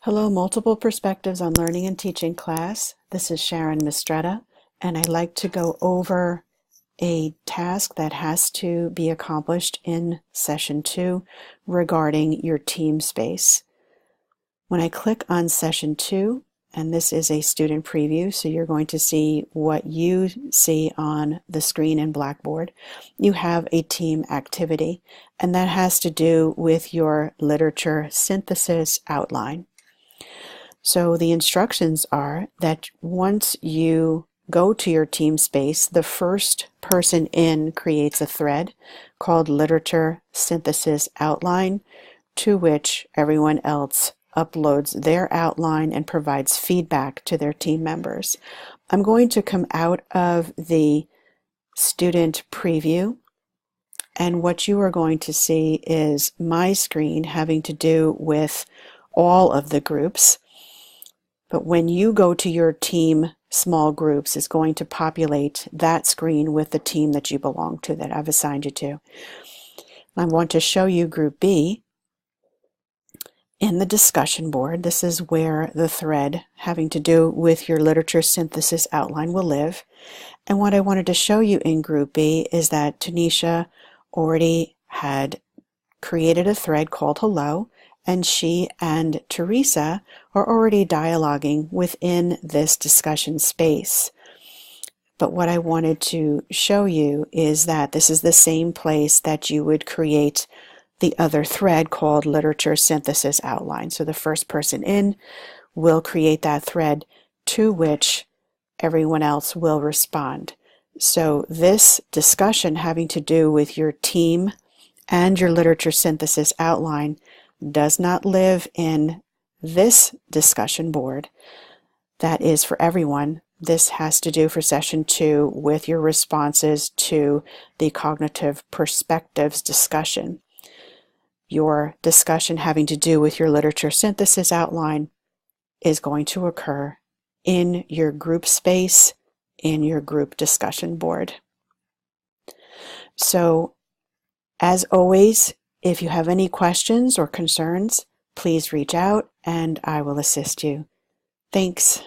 Hello, Multiple Perspectives on Learning and Teaching class. This is Sharon Mistretta, and I'd like to go over a task that has to be accomplished in session 2 regarding your team space. When I click on session 2, and this is a student preview, so you're going to see what you see on the screen in Blackboard. You have a team activity, and that has to do with your literature synthesis outline. So the instructions are that once you go to your team space, the first person in creates a thread called Literature Synthesis Outline, to which everyone else uploads their outline and provides feedback to their team members. I'm going to come out of the student preview, and what you are going to see is my screen having to do with all of the groups. But when you go to your team small groups, it's going to populate that screen with the team that you belong to, that I've assigned you to. I want to show you Group B in the discussion board. This is where the thread having to do with your literature synthesis outline will live. And what I wanted to show you in Group B is that Tanisha already had created a thread called Hello, and she and Teresa are already dialoguing within this discussion space. But what I wanted to show you is that this is the same place that you would create the other thread called Literature Synthesis Outline. So the first person in will create that thread, to which everyone else will respond. So this discussion having to do with your team and your literature synthesis outline does not live in this discussion board. That is for everyone. This has to do for session 2 with your responses to the cognitive perspectives discussion. Your discussion having to do with your literature synthesis outline is going to occur in your group space, in your group discussion board. So, as always, if you have any questions or concerns, please reach out and I will assist you. Thanks.